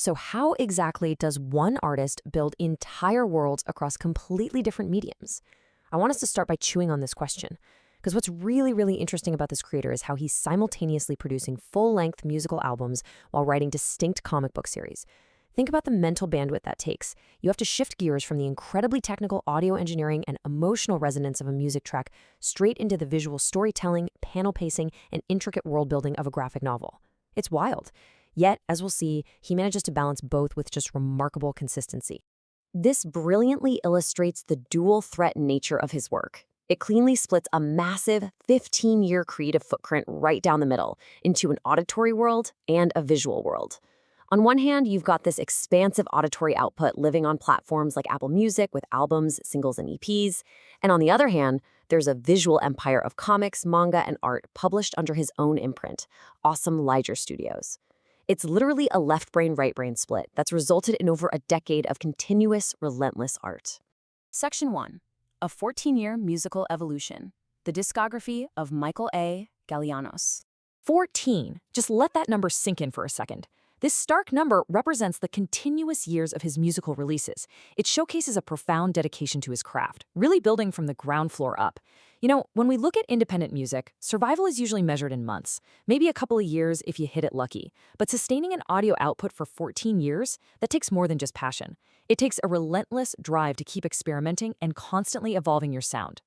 So how exactly does one artist build entire worlds across completely different mediums? I want us to start by chewing on this question, because what's really, really interesting about this creator is how he's simultaneously producing full-length musical albums while writing distinct comic book series. Think about the mental bandwidth that takes. You have to shift gears from the incredibly technical audio engineering and emotional resonance of a music track straight into the visual storytelling, panel pacing, and intricate world building of a graphic novel. It's wild. Yet, as we'll see, he manages to balance both with just remarkable consistency. This brilliantly illustrates the dual threat nature of his work. It cleanly splits a massive 15-year creative footprint right down the middle into an auditory world and a visual world. On one hand, you've got this expansive auditory output living on platforms like Apple Music with albums, singles, and EPs. And on the other hand, there's a visual empire of comics, manga, and art published under his own imprint, Awesome Liger Studios. It's literally a left brain, right brain split that's resulted in over a decade of continuous, relentless art. Section 1. A 14-year musical evolution. The discography of Michael A. Galianos. 14. Just let that number sink in for a second. This stark number represents the continuous years of his musical releases. It showcases a profound dedication to his craft, really building from the ground floor up. You know, when we look at independent music, survival is usually measured in months, maybe a couple of years if you hit it lucky. But sustaining an audio output for 14 years, that takes more than just passion. It takes a relentless drive to keep experimenting and constantly evolving your sound.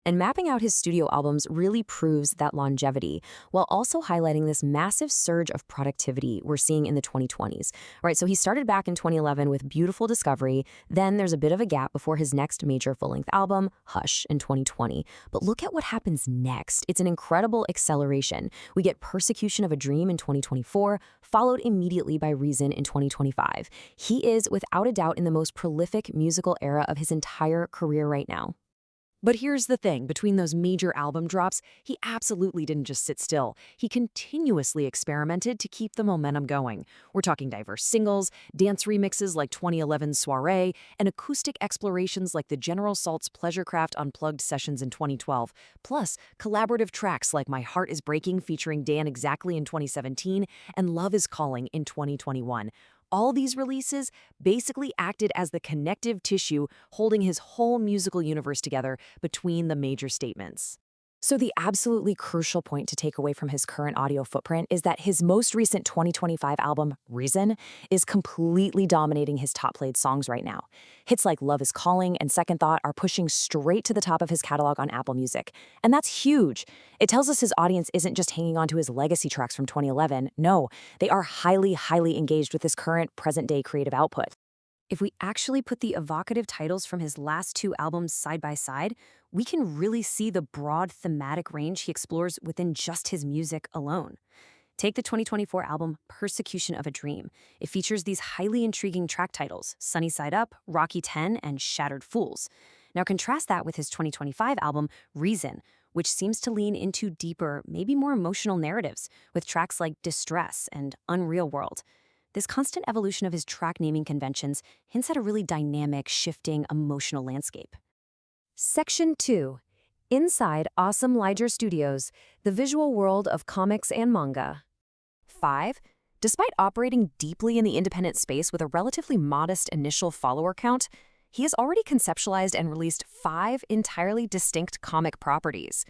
And mapping out his studio albums really proves that longevity, while also highlighting this massive surge of productivity we're seeing in the 2020s. All right, so he started back in 2011 with Beautiful Discovery, then there's a bit of a gap before his next major full-length album, Hush, in 2020. But look at what happens next. It's an incredible acceleration. We get Persecution of a Dream in 2024, followed immediately by Reason in 2025. He is, without a doubt, in the most prolific musical era of his entire career right now. But here's the thing, between those major album drops, he absolutely didn't just sit still. He continuously experimented to keep the momentum going. We're talking diverse singles, dance remixes like 2011's Soiree, and acoustic explorations like the General Salt's Pleasurecraft Unplugged sessions in 2012, plus collaborative tracks like My Heart is Breaking featuring Dan Exactly in 2017 and Love is Calling in 2021. All these releases basically acted as the connective tissue holding his whole musical universe together between the major statements. So the absolutely crucial point to take away from his current audio footprint is that his most recent 2025 album, Reason, is completely dominating his top-played songs right now. Hits like Love is Calling and Second Thought are pushing straight to the top of his catalog on Apple Music. And that's huge. It tells us his audience isn't just hanging on to his legacy tracks from 2011. No, they are highly, highly engaged with his current, present-day creative output. If we actually put the evocative titles from his last two albums side by side, we can really see the broad thematic range he explores within just his music alone. Take the 2024 album Persecution of a Dream. It features these highly intriguing track titles, Sunny Side Up, Rocky 10, and Shattered Fools. Now contrast that with his 2025 album Reason, which seems to lean into deeper, maybe more emotional narratives, with tracks like Distress and Unreal World. This constant evolution of his track naming conventions hints at a really dynamic, shifting, emotional landscape. Section 2. Inside Awesome Liger Studios, the visual world of comics and manga. 5. Despite operating deeply in the independent space with a relatively modest initial follower count, he has already conceptualized and released 5 entirely distinct comic properties.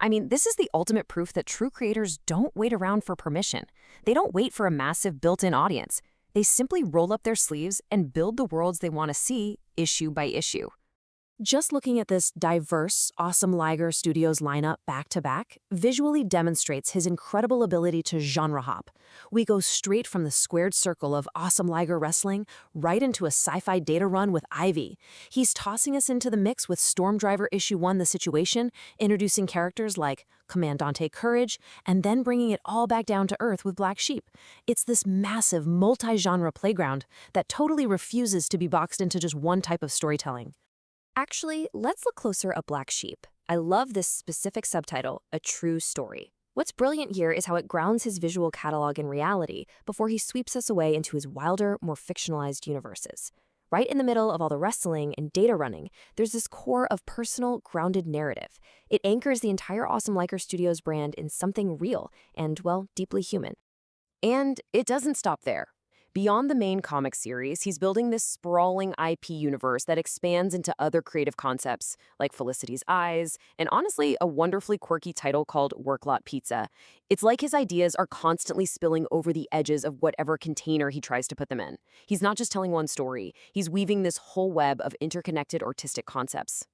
I mean, this is the ultimate proof that true creators don't wait around for permission. They don't wait for a massive built-in audience. They simply roll up their sleeves and build the worlds they want to see issue by issue. Just looking at this diverse, Awesome Liger Studios lineup back-to-back visually demonstrates his incredible ability to genre hop. We go straight from the squared circle of Awesome Liger wrestling right into a sci-fi data run with Ivy. He's tossing us into the mix with Storm Driver Issue 1 The Situation, introducing characters like Commandante Courage, and then bringing it all back down to earth with Black Sheep. It's this massive multi-genre playground that totally refuses to be boxed into just one type of storytelling. Actually, let's look closer at Black Sheep. I love this specific subtitle, A True Story. What's brilliant here is how it grounds his visual catalog in reality before he sweeps us away into his wilder, more fictionalized universes. Right in the middle of all the wrestling and data running, there's this core of personal, grounded narrative. It anchors the entire Awesome Liger Studios brand in something real and, well, deeply human. And it doesn't stop there. Beyond the main comic series, he's building this sprawling IP universe that expands into other creative concepts, like Felicity's Eyes, and honestly, a wonderfully quirky title called Worklot Pizza. It's like his ideas are constantly spilling over the edges of whatever container he tries to put them in. He's not just telling one story, he's weaving this whole web of interconnected artistic concepts.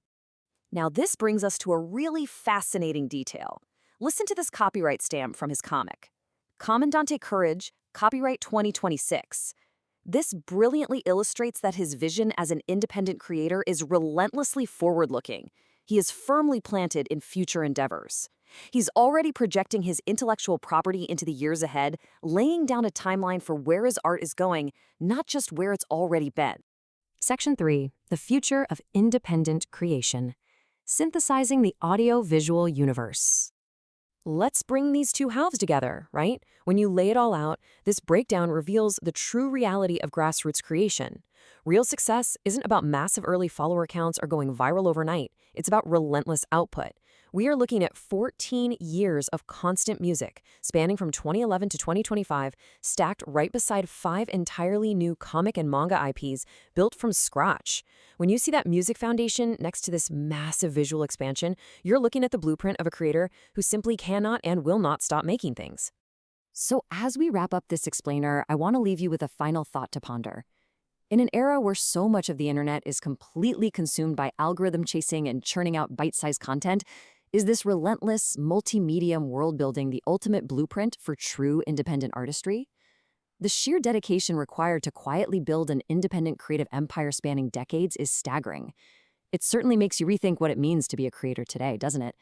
Now, this brings us to a really fascinating detail. Listen to this copyright stamp from his comic. Commandante Courage, copyright 2026. This brilliantly illustrates that his vision as an independent creator is relentlessly forward-looking. He is firmly planted in future endeavors. He's already projecting his intellectual property into the years ahead, laying down a timeline for where his art is going, not just where it's already been. Section 3. The Future of Independent Creation. Synthesizing the audio-visual universe. Let's bring these two halves together, right? When you lay it all out, this breakdown reveals the true reality of grassroots creation. Real success isn't about massive early follower counts or going viral overnight. It's about relentless output. We are looking at 14 years of constant music, spanning from 2011 to 2025, stacked right beside 5 entirely new comic and manga IPs built from scratch. When you see that music foundation next to this massive visual expansion, you're looking at the blueprint of a creator who simply cannot and will not stop making things. So as we wrap up this explainer, I want to leave you with a final thought to ponder. In an era where so much of the internet is completely consumed by algorithm chasing and churning out bite-sized content, is this relentless, multi-medium world building the ultimate blueprint for true independent artistry? The sheer dedication required to quietly build an independent creative empire spanning decades is staggering. It certainly makes you rethink what it means to be a creator today, doesn't it?